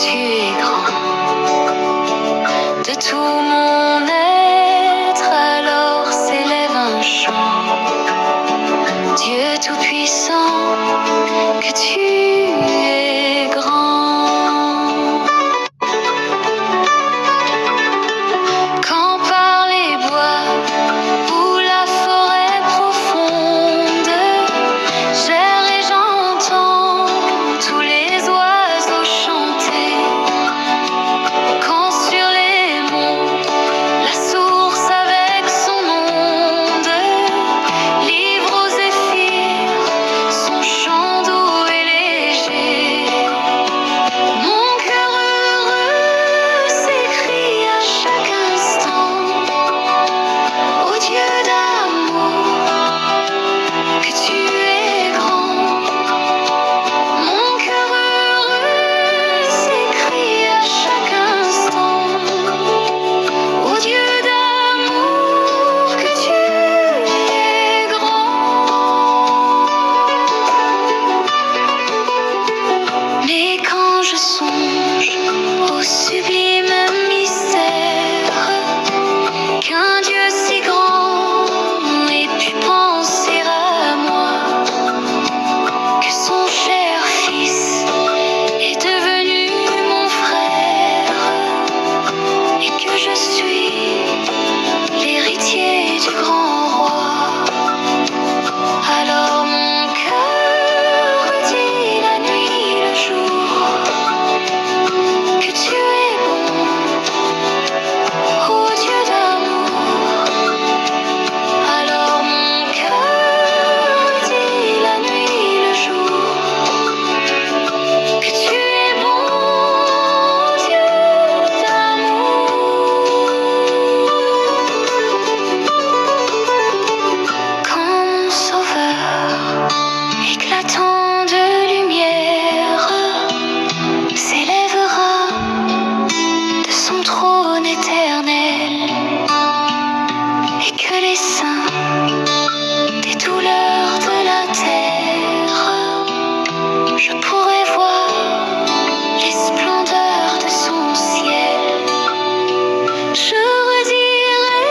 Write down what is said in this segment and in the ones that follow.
tu es grand. De tout mon être, alors s'élève un chant. Dieu tout-puissant, que tu es grand. Quand par les bois ou la forêt profonde, j'erre et j'entends tous les oiseaux chanter. Quand sur les monts, la source avec son onde livre aux zéphyrs son chant doux et léger. Mon cœur heureux s'écrie à chaque instant: ô Dieu d'amour, que tu es grand. Mon cœur heureux s'écrie à chaque instant: ô Dieu d'amour, que tu es grand. Mais quand je songe au sublime mystère qu'un Dieu si grand ait pu penser à moi, que son cher Fils est devenu mon frère, et que je suis l'héritier du grand roi, alors mon cœur dit la nuit, le jour, que tu es bon, ô Dieu d'amour. Alors mon cœur dit la nuit, le jour, que tu es bon, Dieu d'amour. Quand mon Sauveur, éclatant de lumière, s'élèvera de son trône éternel, et que les saints des douleurs de la terre, je pourrai voir les splendeurs de son ciel. Je redirai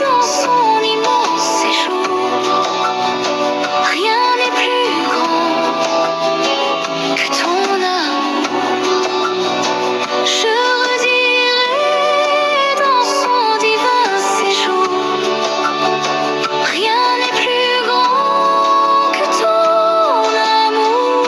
dans son immense séjour: rien n'est plus grand que ton amour. Je redirai dans son divin séjour: rien n'est plus grand que ton amour.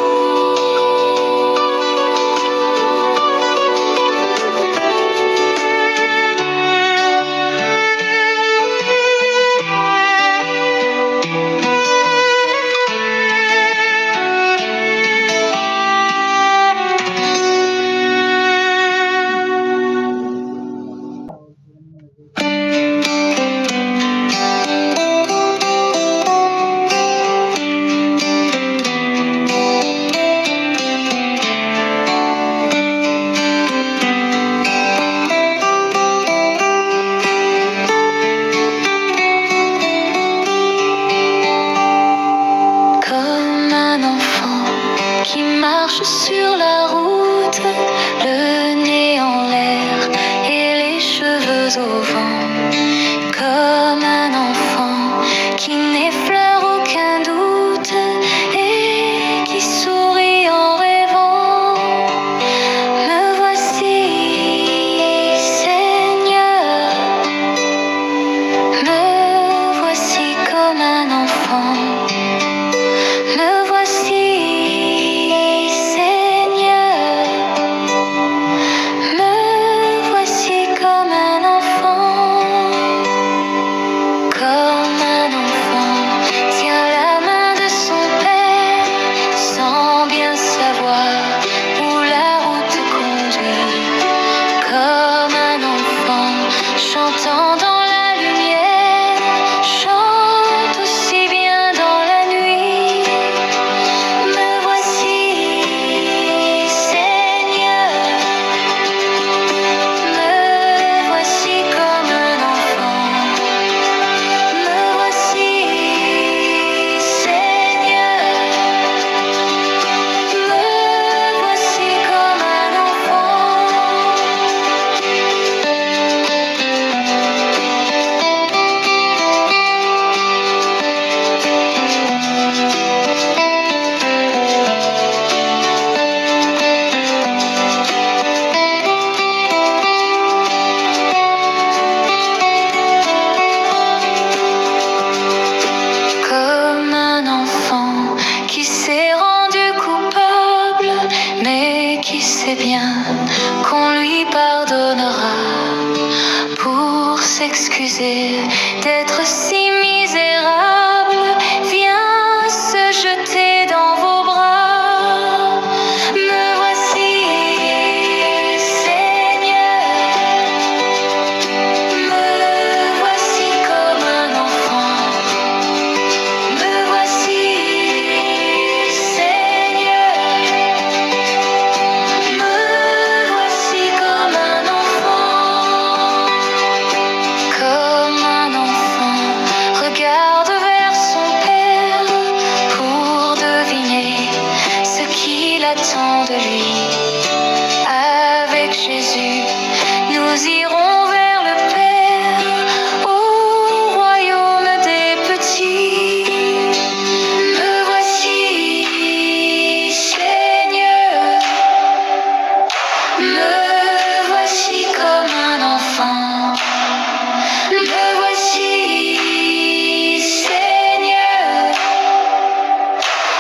Comme un enfant qui marche sur la route, le nez en l'air et les cheveux au vent. Comme un enfant qui n'effleure aucun doute et qui sourit en rêvant. Me voici, Seigneur, me voici comme un enfant. Me voici, Seigneur, me voici comme un enfant. sait bien qu'on lui pardonnera pour s'excuser d'être si misérable. Viens se jeter dans vos bras. Me voici, Seigneur. Me voici comme un enfant. Me voici, Seigneur. Me voici comme un enfant. Comme un enfant regarde vers son père pour deviner ce qu'il attend de lui. Avec Jésus, nous irons vers le Père, au royaume des petits. Me voici, Seigneur. Me voici comme un enfant. Me voici, Seigneur.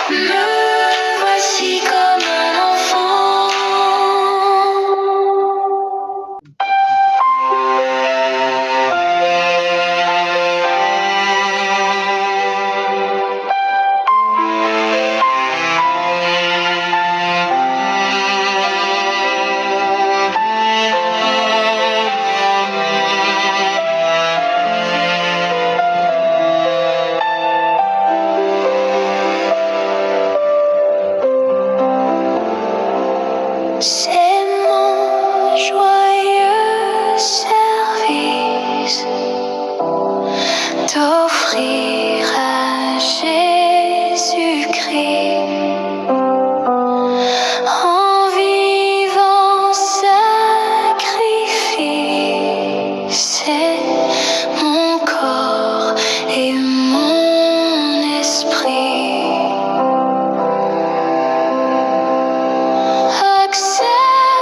Me voici comme un enfant. C'est mon joyeux service d'offrir à Jésus-Christ en vivant sacrifice. C'est mon corps et mon esprit. Accepte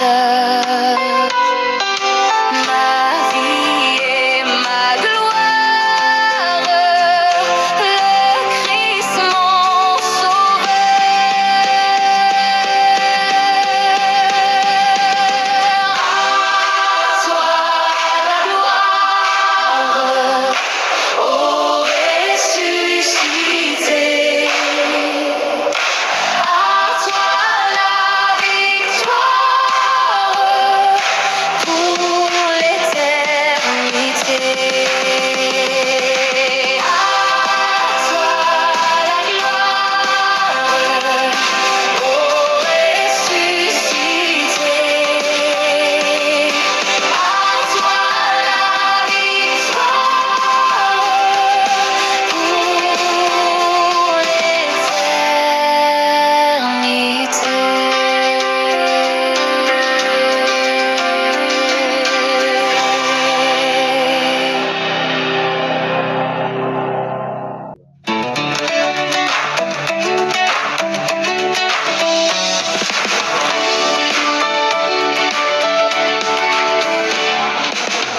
Ma vie et ma gloire, le Christ mon sauveur. À toi la gloire, ô ressuscité. À toi la victoire pour l'éternité. À toi la gloire, ô ressuscité. À toi la victoire pour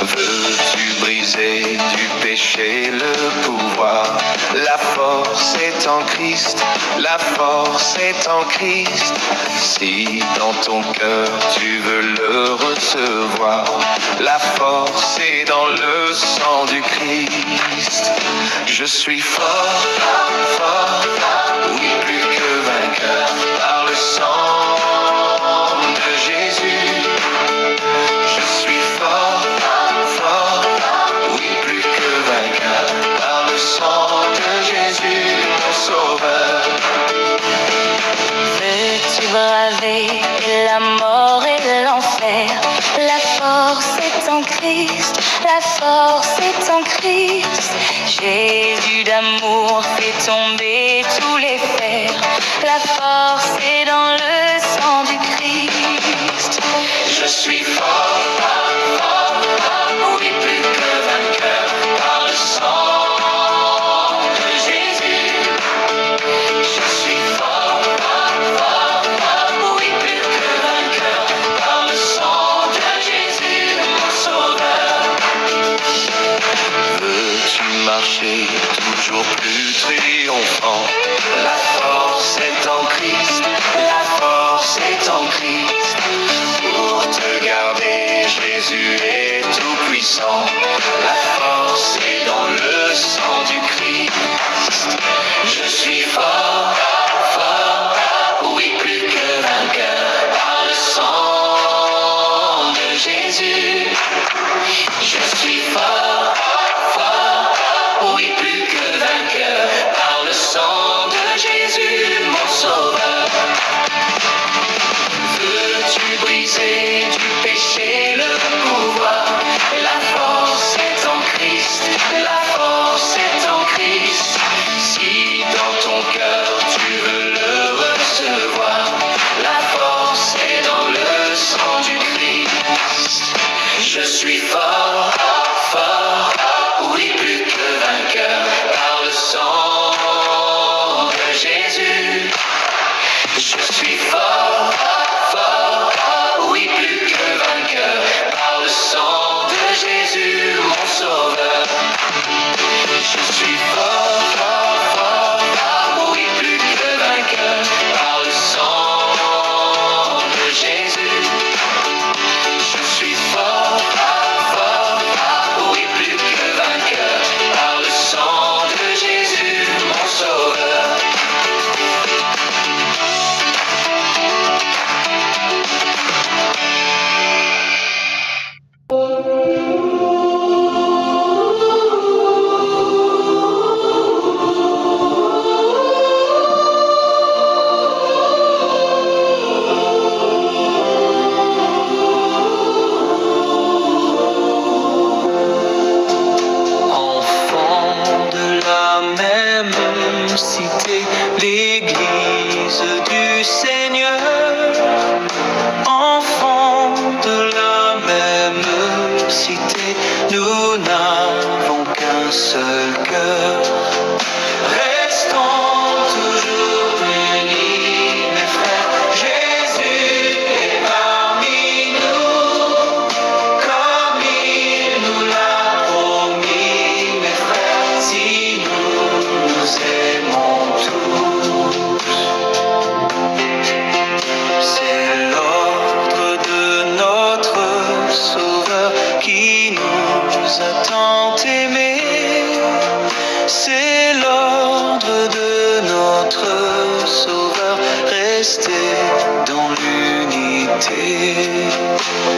Veux-tu briser du péché le pouvoir? La force est en Christ, la force est en Christ. Si dans ton cœur tu veux le recevoir, la force est dans le sang du Christ. Je suis fort, fort, oui plus que vainqueur par le sang de Jésus. Je suis fort, fort, oui plus que vainqueur par le sang de Jésus, mon sauveur. Veux-tu braver la mort et l'enfer? La force est en Christ, la force est en Christ. Jésus d'amour fait tomber tous les fers. La force est dans le sang du Christ. Je suis fort, fort, oui plus que vainqueur par le sang de Jésus. Je suis fort, fort, oui plus que vainqueur par le sang de Jésus, mon sauveur. Veux-tu marcher toujours plus triomphant? La force est en Christ, la force est en Christ. Pour te garder, Jésus est tout puissant. La force est dans le sang du Christ. Je suis fort, fort, oui plus que vainqueur par le sang de Jésus. Je suis fort, fort, oui plus que vainqueur par le sang de Jésus, mon sauveur. Veux-tu briser du péché le pouvoir? La force est en Christ, la force est en Christ. Si dans ton cœur tu veux le recevoir, la force est dans le sang du Christ. Je suis fort, fort, oui plus que vainqueur par le sang de Jésus. Je suis fort, fort, oui plus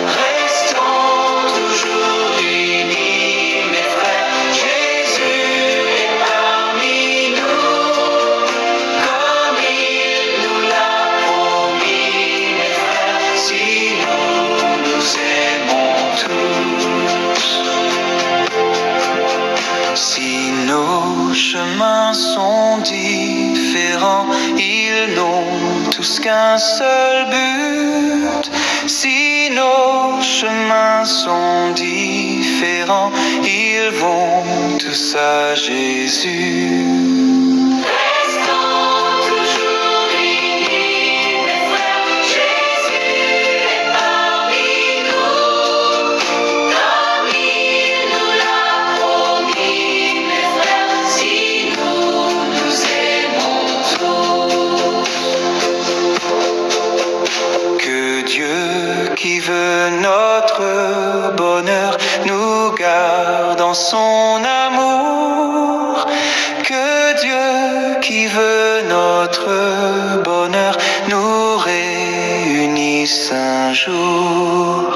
Restons toujours unis, mes frères. Jésus est parmi nous, comme il nous l'a promis, mes frères. Si nous nous aimons tous, si nos chemins sont différents, ils n'ont tous qu'un seul but. Si nos chemins sont différents, ils vont tous à Jésus. Restons toujours unis, mes frères. Jésus est parmi nous, comme il nous l'a promis, mes frères. Si nous nous aimons tous, que Dieu qui veut notre bonheur nous garde en son amour. Que Dieu qui veut notre bonheur nous réunisse un jour.